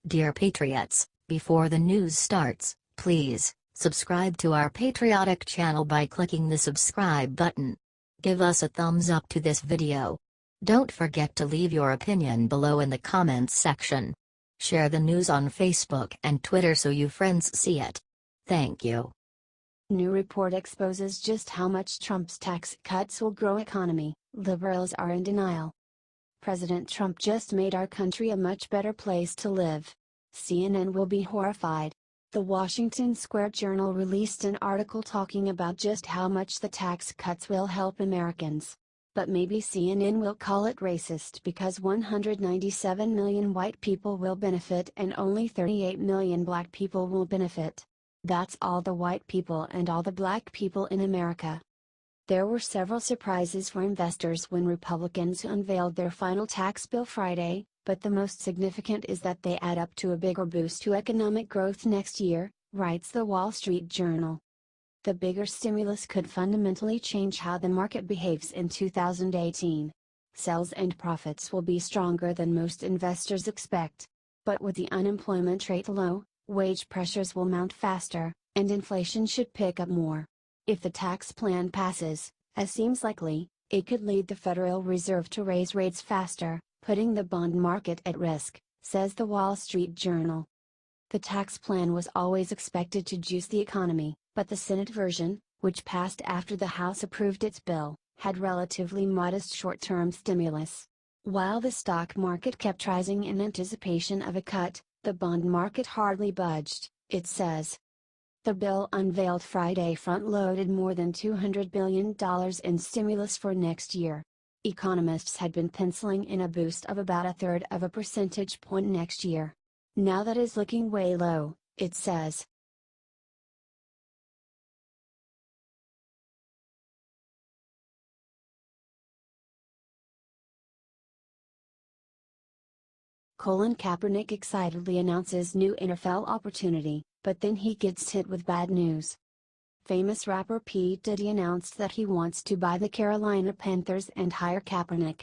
Dear Patriots, before the news starts, please subscribe to our patriotic channel by clicking the subscribe button. Give us a thumbs up to this video. Don't forget to leave your opinion below in the comments section. Share the news on Facebook and Twitter so your friends see it. Thank you. New report exposes just how much Trump's tax cuts will grow economy. Liberals are in denial. President Trump just made our country a much better place to live. CNN will be horrified. The Washington Square Journal released an article talking about just how much the tax cuts will help Americans. But maybe CNN will call it racist because 197 million white people will benefit and only 38 million black people will benefit. That's all the white people and all the black people in America. There were several surprises for investors when Republicans unveiled their final tax bill Friday, but the most significant is that they add up to a bigger boost to economic growth next year, writes the Wall Street Journal. The bigger stimulus could fundamentally change how the market behaves in 2018. Sales and profits will be stronger than most investors expect. But with the unemployment rate low, wage pressures will mount faster, and inflation should pick up more. If the tax plan passes, as seems likely, it could lead the Federal Reserve to raise rates faster, putting the bond market at risk, says the Wall Street Journal. The tax plan was always expected to juice the economy, but the Senate version, which passed after the House approved its bill, had relatively modest short-term stimulus. While the stock market kept rising in anticipation of a cut, the bond market hardly budged, it says. The bill unveiled Friday front-loaded more than $200 billion in stimulus for next year. Economists had been penciling in a boost of about a third of a percentage point next year. Now that is looking way low, it says. Kaepernick excitedly announces new NFL opportunity, but then he gets hit with bad news. Famous rapper P. Diddy announced that he wants to buy the Carolina Panthers and hire Kaepernick.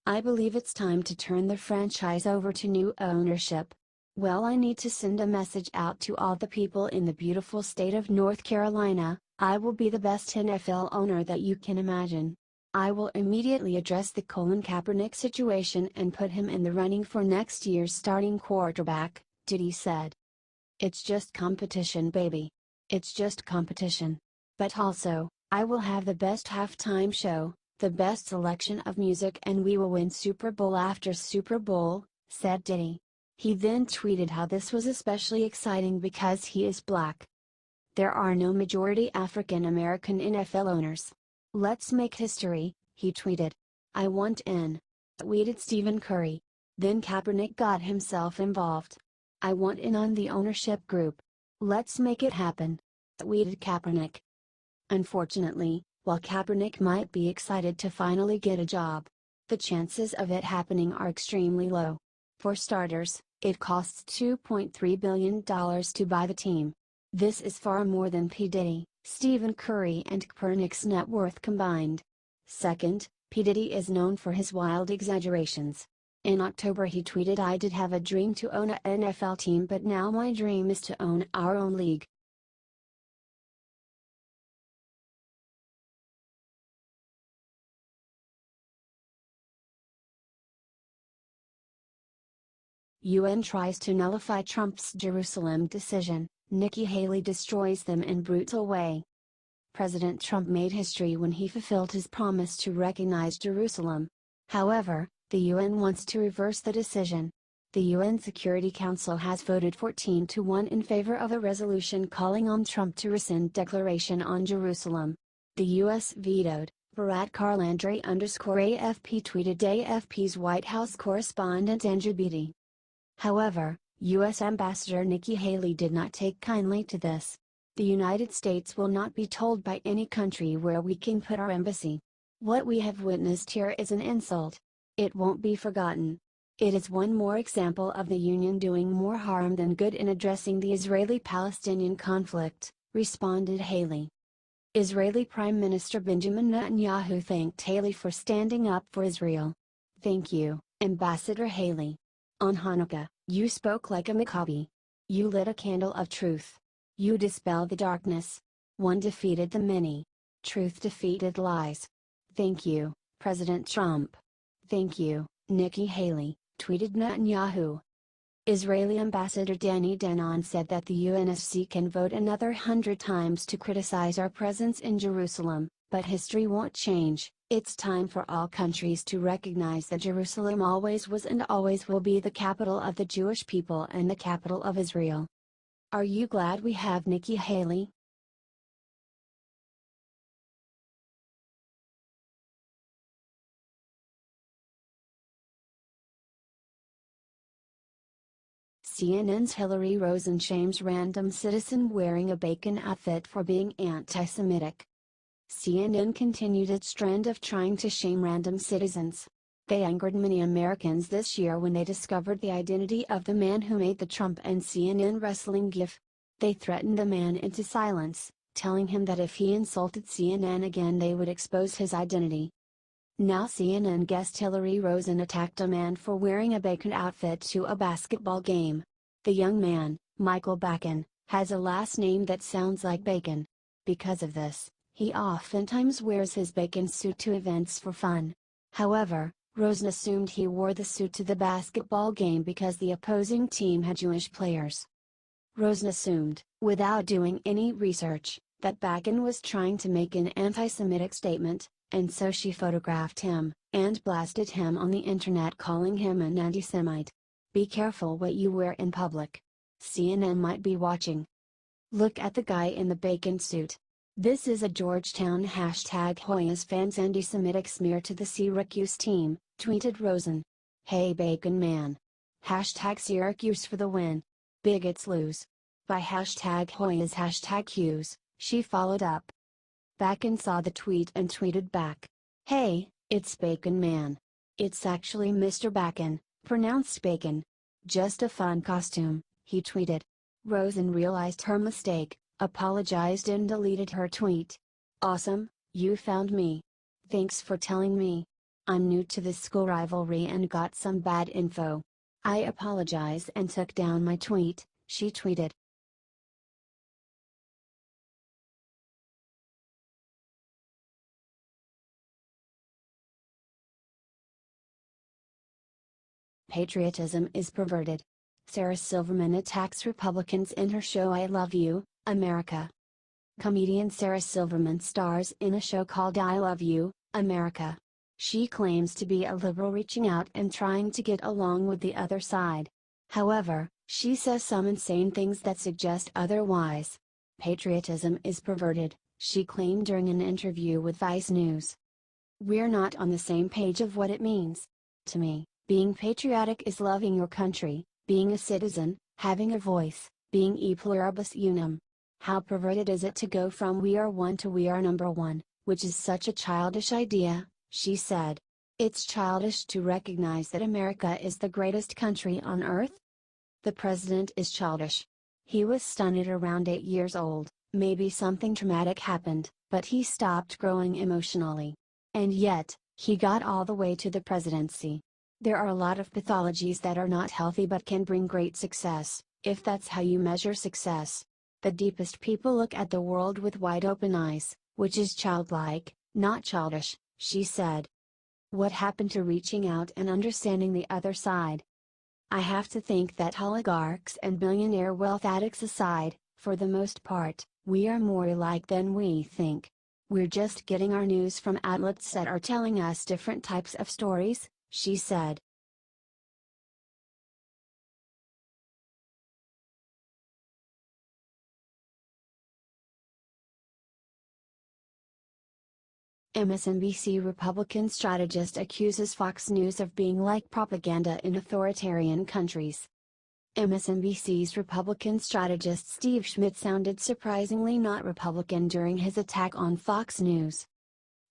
I believe it's time to turn the franchise over to new ownership. Well, I need to send a message out to all the people in the beautiful state of North Carolina. I will be the best NFL owner that you can imagine. I will immediately address the Kaepernick situation and put him in the running for next year's starting quarterback, Diddy said. It's just competition, baby. It's just competition. But also, I will have the best halftime show, the best selection of music, and we will win Super Bowl after Super Bowl, said Diddy. He then tweeted how this was especially exciting because he is black. There are no majority African American NFL owners. Let's make history, he tweeted. I want in. Tweeted Stephen Curry. Then Kaepernick got himself involved. I want in on the ownership group. Let's make it happen. Tweeted Kaepernick. Unfortunately, while Kaepernick might be excited to finally get a job, the chances of it happening are extremely low. For starters, it costs $2.3 billion to buy the team. This is far more than P. Diddy, Stephen Curry and Kaepernick's net worth combined. Second, P. Diddy is known for his wild exaggerations. In October he tweeted, I did have a dream to own an NFL team, but now my dream is to own our own league. UN tries to nullify Trump's Jerusalem decision, Nikki Haley destroys them in brutal way. President Trump made history when he fulfilled his promise to recognize Jerusalem. However, the UN wants to reverse the decision. The UN Security Council has voted 14-1 in favor of a resolution calling on Trump to rescind declaration on Jerusalem. The US vetoed. Barat Karlandri _AFP tweeted AFP's White House correspondent Andrew Beatty. However, U.S. Ambassador Nikki Haley did not take kindly to this. The United States will not be told by any country where we can put our embassy. What we have witnessed here is an insult. It won't be forgotten. It is one more example of the Union doing more harm than good in addressing the Israeli-Palestinian conflict, responded Haley. Israeli Prime Minister Benjamin Netanyahu thanked Haley for standing up for Israel. Thank you, Ambassador Haley. On Hanukkah, you spoke like a Maccabi. You lit a candle of truth. You dispelled the darkness. One defeated the many. Truth defeated lies. Thank you, President Trump. Thank you, Nikki Haley, tweeted Netanyahu. Israeli Ambassador Danny Danon said that the UNSC can vote another 100 times to criticize our presence in Jerusalem, but history won't change. It's time for all countries to recognize that Jerusalem always was and always will be the capital of the Jewish people and the capital of Israel. Are you glad we have Nikki Haley? CNN's Hilary Rosen shames random citizen wearing a bacon outfit for being anti-Semitic. CNN continued its trend of trying to shame random citizens. They angered many Americans this year when they discovered the identity of the man who made the Trump and CNN wrestling gif. They threatened the man into silence, telling him that if he insulted CNN again they would expose his identity. Now CNN guest Hilary Rosen attacked a man for wearing a bacon outfit to a basketball game. The young man, Michael Bacon, has a last name that sounds like bacon. Because of this, he oftentimes wears his bacon suit to events for fun. However, Rosen assumed he wore the suit to the basketball game because the opposing team had Jewish players. Rosen assumed, without doing any research, that Bacon was trying to make an anti-Semitic statement, and so she photographed him, and blasted him on the internet calling him an anti-Semite. Be careful what you wear in public. CNN might be watching. Look at the guy in the bacon suit. This is a Georgetown #Hoyas fans anti-Semitic smear to the Syracuse team, tweeted Rosen. Hey Bacon Man. #Syracuse for the win. Bigots lose. By #Hoyas #Hughes, she followed up. Bacon saw the tweet and tweeted back. Hey, it's Bacon Man. It's actually Mr. Bacon, pronounced Bacon. Just a fun costume, he tweeted. Rosen realized her mistake, apologized and deleted her tweet. Awesome, you found me. Thanks for telling me. I'm new to this school rivalry and got some bad info. I apologize and took down my tweet, she tweeted. Patriotism is perverted. Sarah Silverman attacks Republicans in her show I Love You, America. Comedian Sarah Silverman stars in a show called I Love You, America. She claims to be a liberal reaching out and trying to get along with the other side. However, she says some insane things that suggest otherwise. Patriotism is perverted, she claimed during an interview with Vice News. We're not on the same page of what it means. To me, being patriotic is loving your country, being a citizen, having a voice, being e pluribus unum. How perverted is it to go from we are one to we are number one, which is such a childish idea, she said. It's childish to recognize that America is the greatest country on earth? The president is childish. He was stunned at around 8 years old, maybe something traumatic happened, but he stopped growing emotionally. And yet, he got all the way to the presidency. There are a lot of pathologies that are not healthy but can bring great success, if that's how you measure success. The deepest people look at the world with wide open eyes, which is childlike, not childish, she said. What happened to reaching out and understanding the other side? I have to think that oligarchs and billionaire wealth addicts aside, for the most part, we are more alike than we think. We're just getting our news from outlets that are telling us different types of stories, she said. MSNBC Republican strategist accuses Fox News of being like propaganda in authoritarian countries. MSNBC's Republican strategist Steve Schmidt sounded surprisingly not Republican during his attack on Fox News.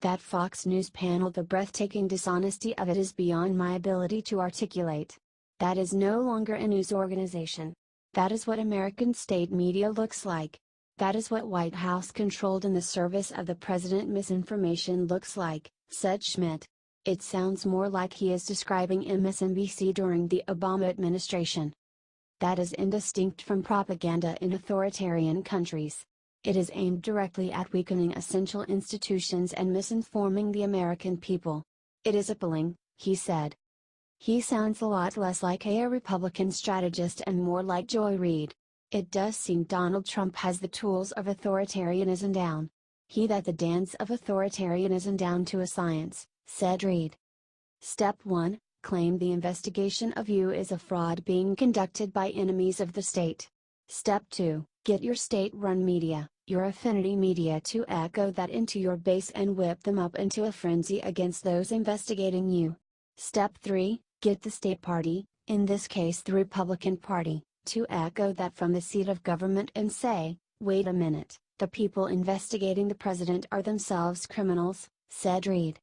That Fox News panel, the breathtaking dishonesty of it is beyond my ability to articulate. That is no longer a news organization. That is what American state media looks like. That is what White House controlled in the service of the president misinformation looks like, said Schmidt. It sounds more like he is describing MSNBC during the Obama administration. That is indistinct from propaganda in authoritarian countries. It is aimed directly at weakening essential institutions and misinforming the American people. It is appalling, he said. He sounds a lot less like a Republican strategist and more like Joy Reid. It does seem Donald Trump has the tools of authoritarianism down. He that the dance of authoritarianism down to a science, said Reid. Step 1, claim the investigation of you is a fraud being conducted by enemies of the state. Step 2, get your state-run media, your affinity media to echo that into your base and whip them up into a frenzy against those investigating you. Step 3, get the state party, in this case the Republican Party, to echo that from the seat of government and say, wait a minute, the people investigating the president are themselves criminals, said Reid.